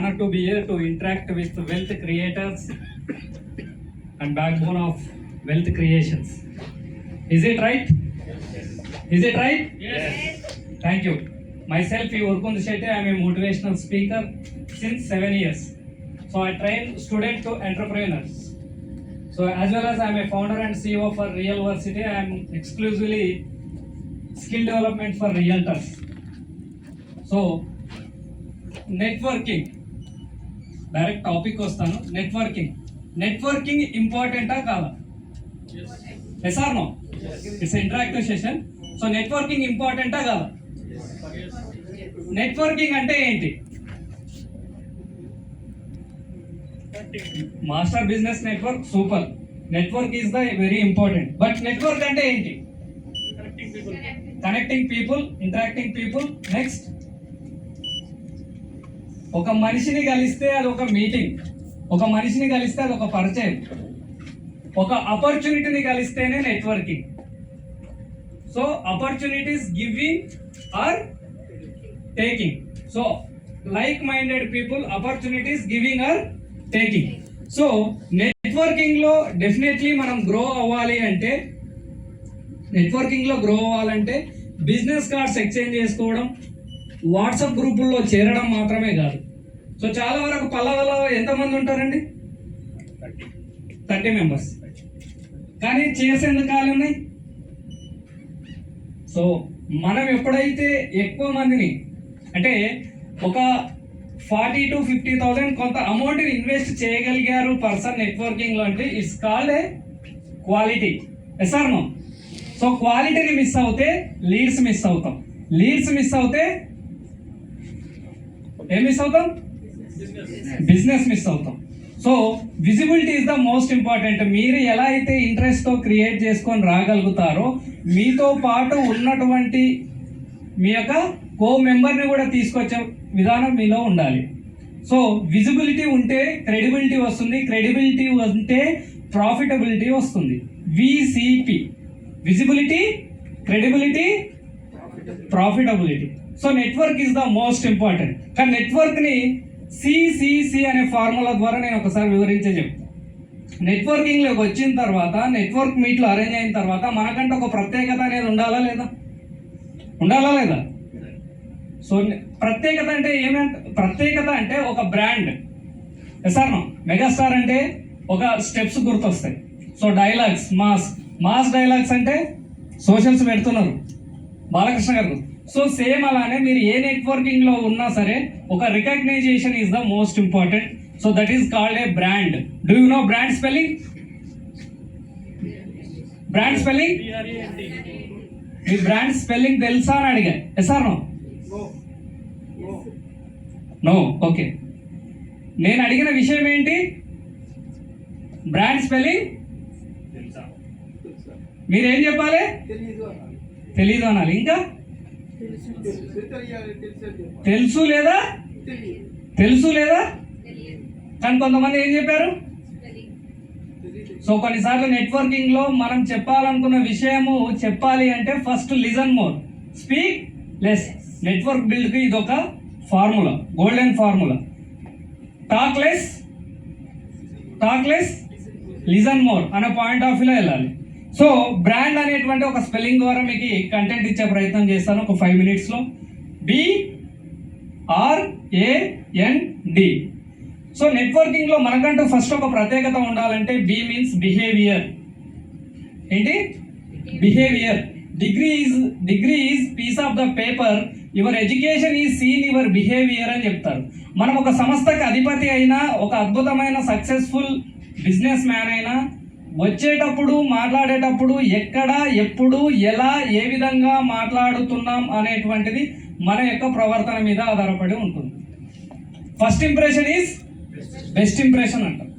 honor to be here to interact with wealth creators and backbone of wealth creations. Is it right? Is it right? Yes. Thank you. Myself, Urkundu Shetty, I am a motivational speaker since 7 years. So I train students to entrepreneurs. So as well as I am a founder and CEO for Realversity, I am exclusively skill development for realtors. So networking, direct topic వస్తాను. Networking ఇంపార్టెంటా కాదా? Yes or no? It's interactive session. So networking ఇంపార్టెంటా కాదా? నెట్వర్కింగ్ అంటే ఏంటి? Master business network super. Network is the very important. But network అంటే ఏంటి? Connecting people, interacting people. Next, ఒక మనిషిని కలిస్తే అది ఒక మీటింగ్, ఒక మనిషిని కలిస్తే అది ఒక పరిచయం, ఒక ఆపర్చునిటీని కలిస్తేనే networking. So opportunities giving or taking. So like minded people, opportunities giving or taking. So networking లో డెఫినెట్లీ మనం గ్రో అవ్వాలి అంటే, బిజినెస్ కార్డ్స్ ఎక్స్చేంజ్ చేసుకోవడం, వాట్సాప్ గ్రూపుల్లో చేరడం మాత్రమే కాదు. సో చాలా వరకు పల్లవలో ఎంతమంది ఉంటారండి? 30 మెంబర్స్. కానీ చేసేందుకు కాలు ఉన్నాయి. సో మనం ఎప్పుడైతే ఎక్కువ మందిని, అంటే ఒక 40 to 50,000 కొంత అమౌంట్ని ఇన్వెస్ట్ చేయగలిగారు పర్సన్ నెట్వర్కింగ్లో అంటే it's called a quality. Yes or no? So క్వాలిటీని మిస్ అవుతే లీడ్స్ మిస్ అవుతాం. లీడ్స్ మిస్ అవుతే ఏం మిస్ అవుతాం? బిజినెస్ మిస్ అవుతాం. So visibility is the most important. మీరు ఎలా అయితే ఇంట్రెస్ట్తో క్రియేట్ చేసుకొని రాగలుగుతారో, మీతో పాటు ఉన్నటువంటి మీ యొక్క కో మెంబర్ని కూడా తీసుకొచ్చే విధానం మీలో ఉండాలి. సో విజిబిలిటీ ఉంటే క్రెడిబిలిటీ వస్తుంది, క్రెడిబిలిటీ ఉంటే ప్రాఫిటబిలిటీ వస్తుంది. VCP: visibility, credibility, profitability. So network is the most important. కానీ నెట్వర్క్ని సిసిసి అనే ఫార్ములా ద్వారా నేను ఒకసారి వివరించే చెప్తాను. నెట్వర్కింగ్లోకి వచ్చిన తర్వాత, నెట్వర్క్ మీట్లు అరేంజ్ అయిన తర్వాత మనకంటే ఒక ప్రత్యేకత అనేది ఉండాలా లేదా? సో ప్రత్యేకత అంటే ఏమంటే, ప్రత్యేకత అంటే ఒక బ్రాండ్. సార్ మెగాస్టార్ అంటే ఒక స్టెప్స్ గుర్తొస్తాయి. సో డైలాగ్స్, మాస్ డైలాగ్స్ అంటే సోషల్స్ పెడుతున్నారు బాలకృష్ణ గారు. సో సేమ్ అలానే మీరు ఏ నెట్వర్కింగ్ లో ఉన్నా సరే ఒక recognition is the most important. So that is called a brand. Do you know brand spelling? మీ బ్రాండ్ స్పెల్లింగ్ తెలుసా అని అడిగా. Yes or no? No. Okay, నేను అడిగిన విషయం ఏంటి? బ్రాండ్ స్పెల్లింగ్ మీరేం చెప్పాలి? తెలీదు అనాలి. ఇంకా తెలుసు లేదా? కానీ కొంతమంది ఏం చెప్పారు? సో కొన్నిసార్లు నెట్వర్కింగ్ లో మనం చెప్పాలనుకున్న విషయము చెప్పాలి అంటే first listen more, speak less. Network build కి ఇది ఒక formula, golden formula. Talk less, listen more అనే పాయింట్ ఆఫ్ వ్యూలో వెళ్ళాలి. సో బ్రాండ్ అనేటువంటి ఒక స్పెల్లింగ్ ద్వారా మీకు కంటెంట్ ఇచ్చే ప్రయత్నం చేస్తాను ఒక 5 minutesలో. BRAND. సో నెట్వర్కింగ్లో మనకంటూ ఫస్ట్ ఒక ప్రత్యేకత ఉండాలంటే బి మీన్స్ బిహేవియర్. ఏంటి? Behaviour. Degree is piece of the paper, your education is seen your behaviour అని చెప్తారు. మనం ఒక సంస్థకి అధిపతి అయినా, ఒక అద్భుతమైన సక్సెస్ఫుల్ బిజినెస్ మ్యాన్ అయినా వచ్చేటప్పుడు, మాట్లాడేటప్పుడు ఎక్కడ, ఎప్పుడు, ఎలా, ఏ విధంగా మాట్లాడుతున్నాం అనేటువంటిది మన యొక్క ప్రవర్తన మీద ఆధారపడి ఉంటుంది. First impression is best impression అంటారు.